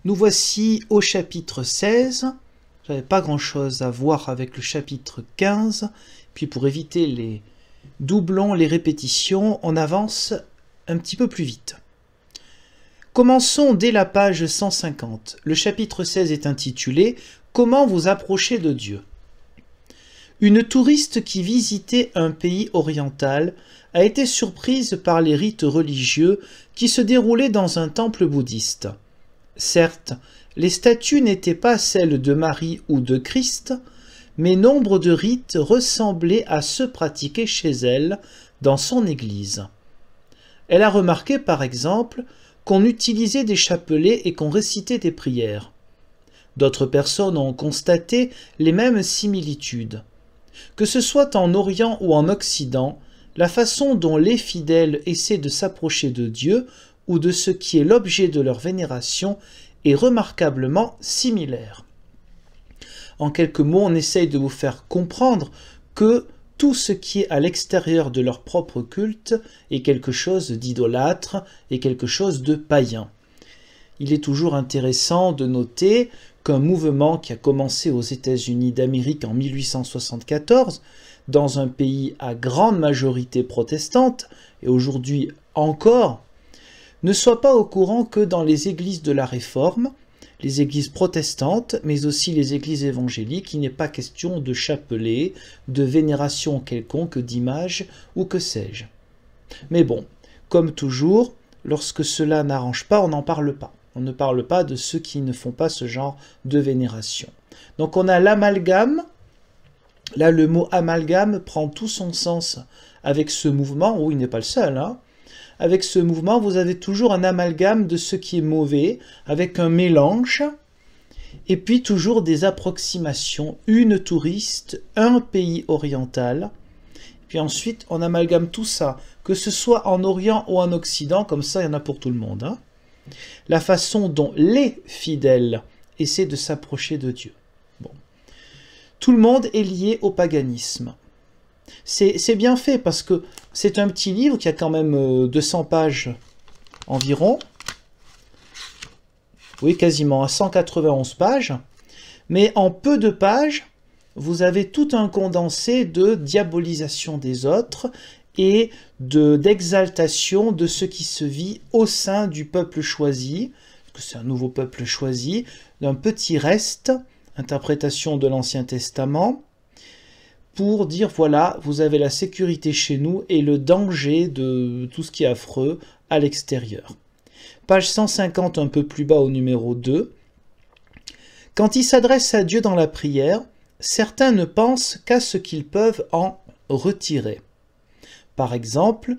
Nous voici au chapitre 16. Je n'avais pas grand-chose à voir avec le chapitre 15. Puis pour éviter les doublons, les répétitions, on avance un petit peu plus vite. Commençons dès la page 150. Le chapitre 16 est intitulé « Comment vous approcher de Dieu ?» Une touriste qui visitait un pays oriental a été surprise par les rites religieux qui se déroulaient dans un temple bouddhiste. Certes, les statues n'étaient pas celles de Marie ou de Christ, mais nombre de rites ressemblaient à ceux pratiqués chez elle dans son église. Elle a remarqué par exemple qu'on utilisait des chapelets et qu'on récitait des prières. D'autres personnes ont constaté les mêmes similitudes. Que ce soit en Orient ou en Occident, la façon dont les fidèles essaient de s'approcher de Dieu ou de ce qui est l'objet de leur vénération est remarquablement similaire. En quelques mots, on essaye de vous faire comprendre que tout ce qui est à l'extérieur de leur propre culte est quelque chose d'idolâtre et quelque chose de païen. Il est toujours intéressant de noter qu'un mouvement qui a commencé aux États-Unis d'Amérique en 1874, dans un pays à grande majorité protestante, et aujourd'hui encore, ne soit pas au courant que dans les églises de la Réforme, les églises protestantes, mais aussi les églises évangéliques, il n'est pas question de chapelet, de vénération quelconque, d'image ou que sais-je. Mais bon, comme toujours, lorsque cela n'arrange pas, on n'en parle pas. On ne parle pas de ceux qui ne font pas ce genre de vénération. Donc on a l'amalgame. Là, le mot amalgame prend tout son sens avec ce mouvement. Oh, il n'est pas le seul, hein. Avec ce mouvement, vous avez toujours un amalgame de ce qui est mauvais, avec un mélange, et puis toujours des approximations. Une touriste, un pays oriental, puis ensuite on amalgame tout ça, que ce soit en Orient ou en Occident, comme ça il y en a pour tout le monde, hein. La façon dont les fidèles essaient de s'approcher de Dieu. Bon. Tout le monde est lié au paganisme. C'est bien fait parce que c'est un petit livre qui a quand même 200 pages environ. Oui, quasiment à 191 pages. Mais en peu de pages, vous avez tout un condensé de diabolisation des autres et d'exaltation de ce qui se vit au sein du peuple choisi, parce que c'est un nouveau peuple choisi, d'un petit reste, interprétation de l'Ancien Testament, pour dire voilà, vous avez la sécurité chez nous et le danger de tout ce qui est affreux à l'extérieur. Page 150, un peu plus bas au numéro 2. Quand ils s'adressent à Dieu dans la prière, certains ne pensent qu'à ce qu'ils peuvent en retirer. Par exemple,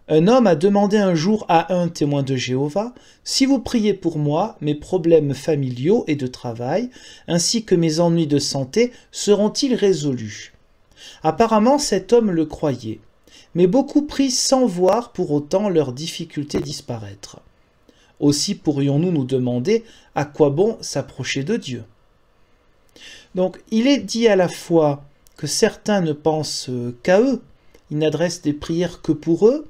un homme a demandé un jour à un témoin de Jéhovah « Si vous priez pour moi, mes problèmes familiaux et de travail, ainsi que mes ennuis de santé, seront-ils résolus ?» Apparemment, cet homme le croyait, mais beaucoup prient sans voir pour autant leurs difficultés disparaître. Aussi pourrions-nous nous demander à quoi bon s'approcher de Dieu. Donc, il est dit à la fois que certains ne pensent qu'à eux, ils n'adressent des prières que pour eux.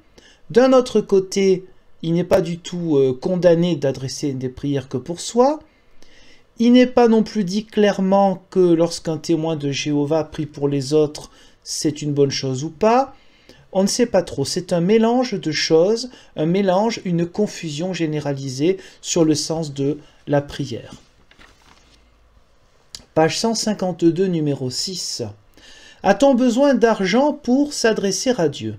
D'un autre côté, il n'est pas du tout condamné d'adresser des prières que pour soi. Il n'est pas non plus dit clairement que lorsqu'un témoin de Jéhovah prie pour les autres, c'est une bonne chose ou pas. On ne sait pas trop. C'est un mélange de choses, un mélange, une confusion généralisée sur le sens de la prière. Page 152, numéro 6. A-t-on besoin d'argent pour s'adresser à Dieu?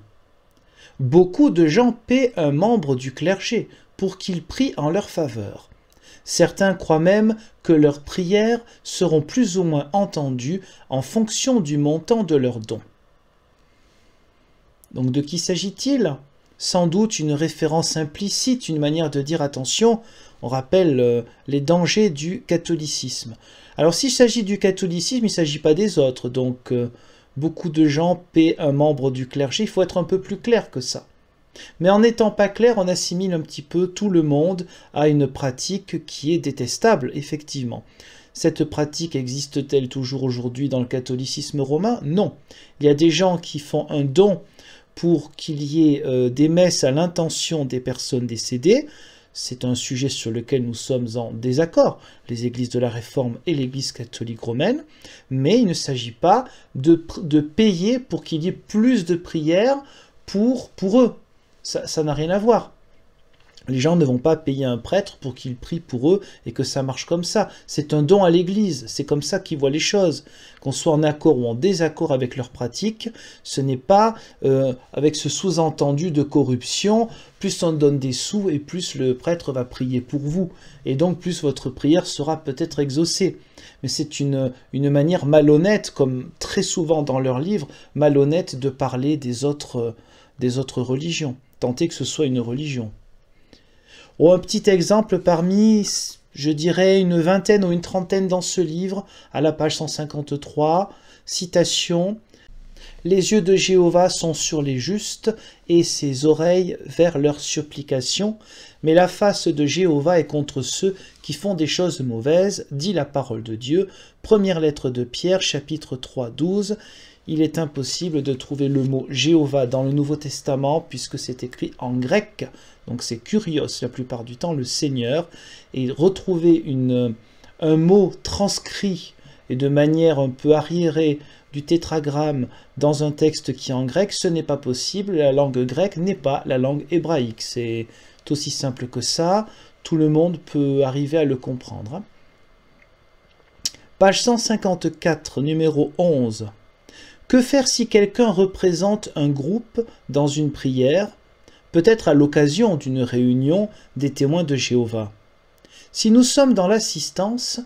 Beaucoup de gens paient un membre du clergé pour qu'il prie en leur faveur. Certains croient même que leurs prières seront plus ou moins entendues en fonction du montant de leurs dons. Donc de qui s'agit-il? Sans doute une référence implicite, une manière de dire attention, on rappelle les dangers du catholicisme. Alors s'il s'agit du catholicisme, il ne s'agit pas des autres, donc beaucoup de gens paient un membre du clergé, il faut être un peu plus clair que ça. Mais en n'étant pas clair, on assimile un petit peu tout le monde à une pratique qui est détestable, effectivement. Cette pratique existe-t-elle toujours aujourd'hui dans le catholicisme romain? Non. Il y a des gens qui font un don pour qu'il y ait des messes à l'intention des personnes décédées. c'est un sujet sur lequel nous sommes en désaccord, les églises de la Réforme et l'Église catholique romaine, mais il ne s'agit pas de payer pour qu'il y ait plus de prières pour eux. Ça n'a rien à voir. Les gens ne vont pas payer un prêtre pour qu'il prie pour eux et que ça marche comme ça. C'est un don à l'Église, c'est comme ça qu'ils voient les choses. Qu'on soit en accord ou en désaccord avec leurs pratiques, ce n'est pas avec ce sous-entendu de corruption, plus on donne des sous et plus le prêtre va prier pour vous. Et donc plus votre prière sera peut-être exaucée. Mais c'est une manière malhonnête, comme très souvent dans leurs livres, malhonnête de parler des autres religions. Tenter que ce soit une religion. Un petit exemple parmi, je dirais, une vingtaine ou une trentaine dans ce livre, à la page 153, citation « Les yeux de Jéhovah sont sur les justes, et ses oreilles vers leurs supplications, mais la face de Jéhovah est contre ceux qui font des choses mauvaises, dit la parole de Dieu. » Première lettre de Pierre, chapitre 3, 12. Il est impossible de trouver le mot Jéhovah dans le Nouveau Testament puisque c'est écrit en grec, donc c'est kurios la plupart du temps, le Seigneur, et retrouver un mot transcrit et de manière un peu arriérée du tétragramme dans un texte qui est en grec, ce n'est pas possible, la langue grecque n'est pas la langue hébraïque, c'est aussi simple que ça, tout le monde peut arriver à le comprendre. Page 154, numéro 11. Que faire si quelqu'un représente un groupe dans une prière, peut-être à l'occasion d'une réunion des témoins de Jéhovah? Si nous sommes dans l'assistance,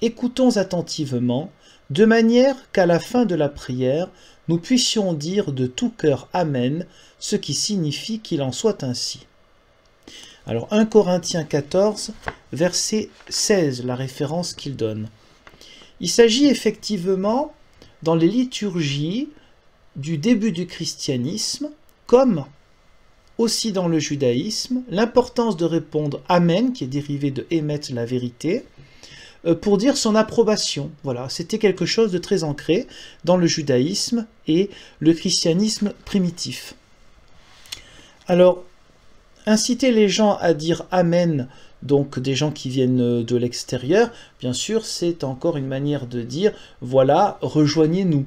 écoutons attentivement, de manière qu'à la fin de la prière, nous puissions dire de tout cœur Amen, ce qui signifie qu'il en soit ainsi. Alors 1 Corinthiens 14, verset 16, la référence qu'il donne. Il s'agit effectivement dans les liturgies du début du christianisme, comme aussi dans le judaïsme, l'importance de répondre Amen, qui est dérivé de émettre la vérité, pour dire son approbation. Voilà, c'était quelque chose de très ancré dans le judaïsme et le christianisme primitif. Alors, inciter les gens à dire Amen, donc des gens qui viennent de l'extérieur, bien sûr, c'est encore une manière de dire, voilà, rejoignez-nous.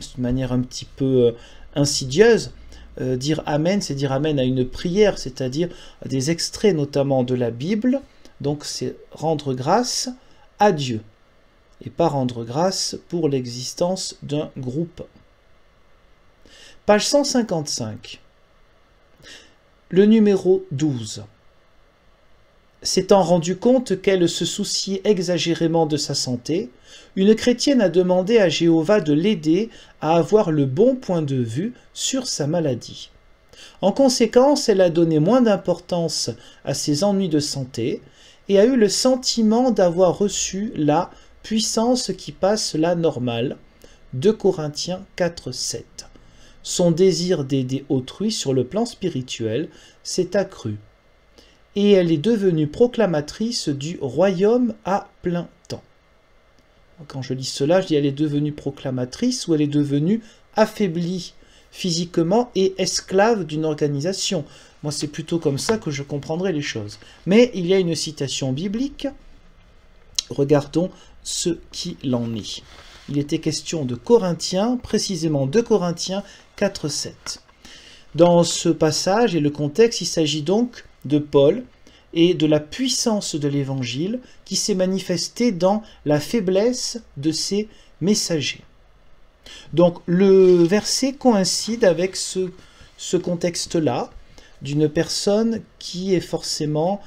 C'est une manière un petit peu insidieuse. Dire Amen, c'est dire Amen à une prière, c'est-à-dire à des extraits notamment de la Bible. Donc c'est rendre grâce à Dieu, et pas rendre grâce pour l'existence d'un groupe. Page 155. Le numéro 12. S'étant rendu compte qu'elle se souciait exagérément de sa santé, une chrétienne a demandé à Jéhovah de l'aider à avoir le bon point de vue sur sa maladie. En conséquence, elle a donné moins d'importance à ses ennuis de santé et a eu le sentiment d'avoir reçu la puissance qui passe la normale. 2 Corinthiens 4, 7. Son désir d'aider autrui sur le plan spirituel s'est accru. Et elle est devenue proclamatrice du royaume à plein temps. Quand je lis cela, je dis elle est devenue proclamatrice ou elle est devenue affaiblie physiquement et esclave d'une organisation. Moi, c'est plutôt comme ça que je comprendrais les choses. Mais il y a une citation biblique. Regardons ce qu'il en est. Il était question de Corinthiens, précisément 2 Corinthiens 4, 7. Dans ce passage et le contexte, il s'agit donc de Paul et de la puissance de l'Évangile qui s'est manifestée dans la faiblesse de ses messagers. Donc le verset coïncide avec ce contexte-là, d'une personne qui est forcément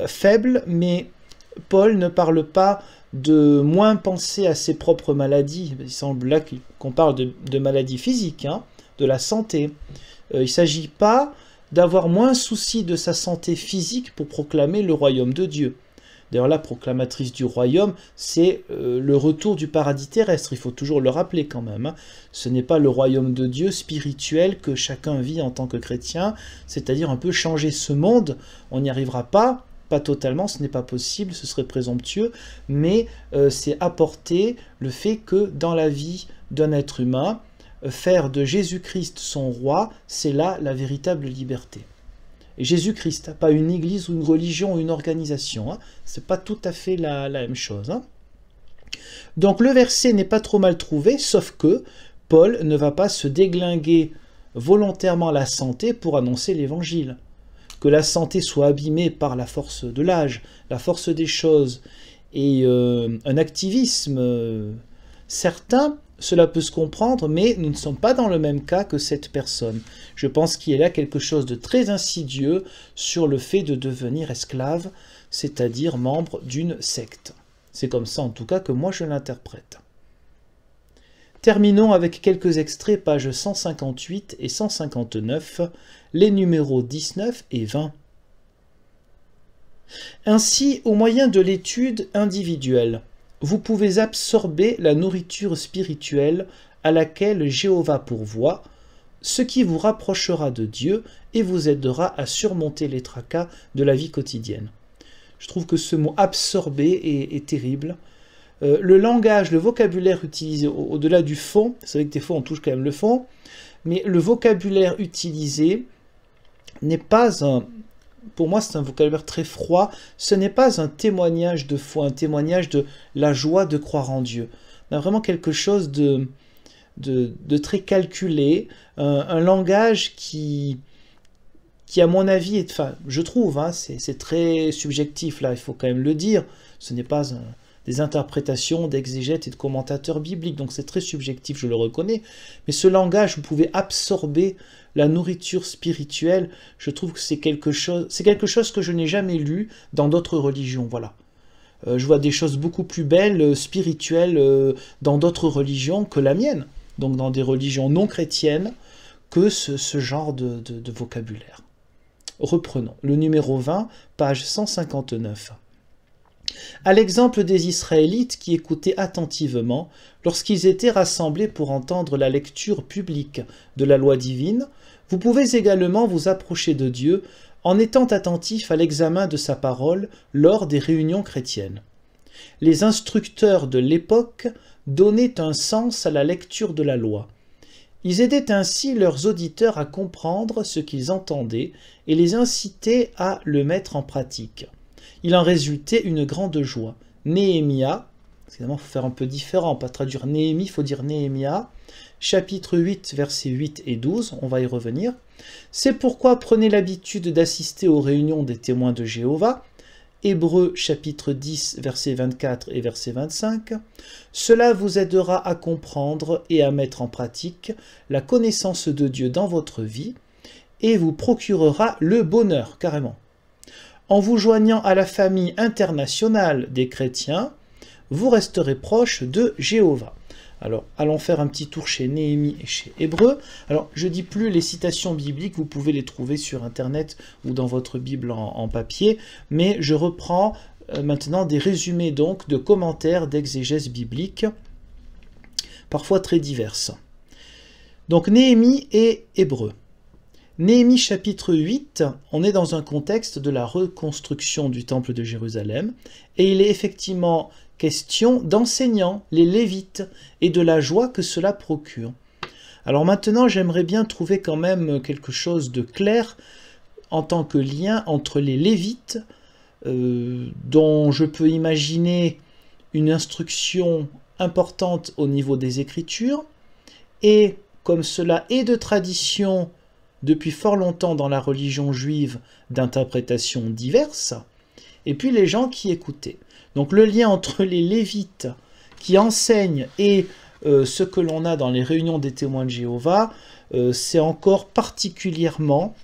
faible, mais Paul ne parle pas de moins penser à ses propres maladies. Il semble là qu'on parle de maladies physiques, hein, de la santé. Il ne s'agit pas d'avoir moins souci de sa santé physique pour proclamer le royaume de Dieu. D'ailleurs, la proclamatrice du royaume, c'est le retour du paradis terrestre. Il faut toujours le rappeler quand même, hein. Ce n'est pas le royaume de Dieu spirituel que chacun vit en tant que chrétien, c'est-à-dire un peu changer ce monde. On n'y arrivera pas totalement, ce n'est pas possible, ce serait présomptueux, mais c'est apporter le fait que dans la vie d'un être humain, faire de Jésus-Christ son roi, c'est là la véritable liberté. Jésus-Christ, pas une église ou une religion ou une organisation. Hein. C'est pas tout à fait la même chose. Hein. Donc le verset n'est pas trop mal trouvé, sauf que Paul ne va pas se déglinguer volontairement la santé pour annoncer l'évangile. Que la santé soit abîmée par la force de l'âge, la force des choses et un activisme certain, cela peut se comprendre, mais nous ne sommes pas dans le même cas que cette personne. Je pense qu'il y a là quelque chose de très insidieux sur le fait de devenir esclave, c'est-à-dire membre d'une secte. C'est comme ça en tout cas que moi je l'interprète. Terminons avec quelques extraits, pages 158 et 159, les numéros 19 et 20. Ainsi, au moyen de l'étude individuelle, vous pouvez absorber la nourriture spirituelle à laquelle Jéhovah pourvoit, ce qui vous rapprochera de Dieu et vous aidera à surmonter les tracas de la vie quotidienne. Je trouve que ce mot « absorber » est terrible. Le langage, le vocabulaire utilisé au-delà du fond, c'est vrai que des fois on touche quand même le fond, mais le vocabulaire utilisé n'est pas pour moi c'est un vocabulaire très froid, ce n'est pas un témoignage de foi, un témoignage de la joie de croire en Dieu. On a vraiment quelque chose de très calculé, un langage qui à mon avis, enfin je trouve, hein, c'est très subjectif là, il faut quand même le dire, ce n'est pas des interprétations d'exégètes et de commentateurs bibliques, donc c'est très subjectif, je le reconnais, mais ce langage, vous pouvez absorber la nourriture spirituelle, je trouve que c'est quelque chose que je n'ai jamais lu dans d'autres religions, voilà. Je vois des choses beaucoup plus belles, spirituelles, dans d'autres religions que la mienne, donc dans des religions non chrétiennes, que ce genre de vocabulaire. Reprenons, le numéro 20, page 159. À l'exemple des Israélites qui écoutaient attentivement lorsqu'ils étaient rassemblés pour entendre la lecture publique de la loi divine, vous pouvez également vous approcher de Dieu en étant attentif à l'examen de sa parole lors des réunions chrétiennes. Les instructeurs de l'époque donnaient un sens à la lecture de la loi. Ils aidaient ainsi leurs auditeurs à comprendre ce qu'ils entendaient et les incitaient à le mettre en pratique. Il en résultait une grande joie. Néhémia, évidemment, il faut faire un peu différent, pas traduire Néhémie, il faut dire Néhémia, chapitre 8, versets 8 et 12, on va y revenir. C'est pourquoi prenez l'habitude d'assister aux réunions des témoins de Jéhovah, Hébreux chapitre 10, versets 24 et verset 25. Cela vous aidera à comprendre et à mettre en pratique la connaissance de Dieu dans votre vie et vous procurera le bonheur, carrément. En vous joignant à la famille internationale des chrétiens, vous resterez proche de Jéhovah. Alors, allons faire un petit tour chez Néhémie et chez Hébreux. Alors, je ne dis plus les citations bibliques, vous pouvez les trouver sur Internet ou dans votre Bible en papier, mais je reprends maintenant des résumés donc de commentaires d'exégèse biblique, parfois très diverses. Donc, Néhémie et Hébreux. Néhémie chapitre 8, on est dans un contexte de la reconstruction du temple de Jérusalem, et il est effectivement question d'enseignants, les Lévites, et de la joie que cela procure. Alors maintenant, j'aimerais bien trouver quand même quelque chose de clair en tant que lien entre les Lévites, dont je peux imaginer une instruction importante au niveau des Écritures, et comme cela est de tradition depuis fort longtemps dans la religion juive d'interprétations diverses, et puis les gens qui écoutaient. Donc le lien entre les Lévites qui enseignent et ce que l'on a dans les réunions des témoins de Jéhovah, c'est encore particulièrement,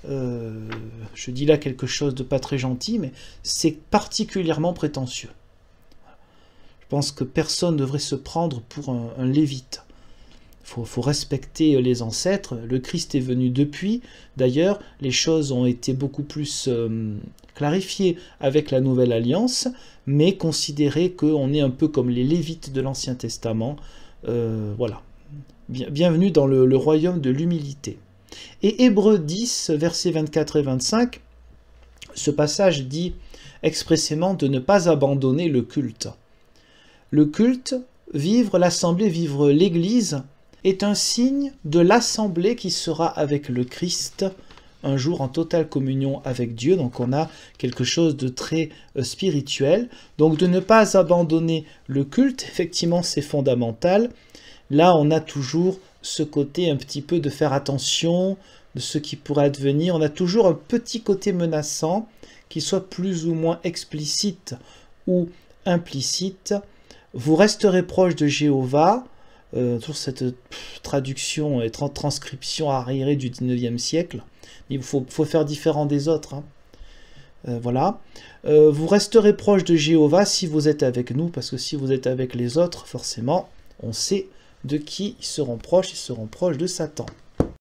je dis là quelque chose de pas très gentil, mais c'est particulièrement prétentieux. Je pense que personne ne devrait se prendre pour un Lévite. Il faut respecter les ancêtres. Le Christ est venu depuis. D'ailleurs, les choses ont été beaucoup plus clarifiées avec la Nouvelle Alliance, mais considérez qu'on est un peu comme les Lévites de l'Ancien Testament. Voilà. Bienvenue dans le royaume de l'humilité. Et Hébreux 10, versets 24 et 25, ce passage dit expressément de ne pas abandonner le culte. Le culte, vivre l'assemblée, vivre l'Église, est un signe de l'assemblée qui sera avec le Christ un jour en totale communion avec Dieu. Donc on a quelque chose de très spirituel. Donc de ne pas abandonner le culte, effectivement c'est fondamental. Là on a toujours ce côté un petit peu de faire attention de ce qui pourrait advenir. On a toujours un petit côté menaçant, qu'il soit plus ou moins explicite ou implicite. Vous resterez proche de Jéhovah. Sur cette traduction et transcription arriérée du 19e siècle. Il faut faire différent des autres. Hein. Voilà. Vous resterez proche de Jéhovah si vous êtes avec nous, parce que si vous êtes avec les autres, forcément, on sait de qui ils seront proches de Satan.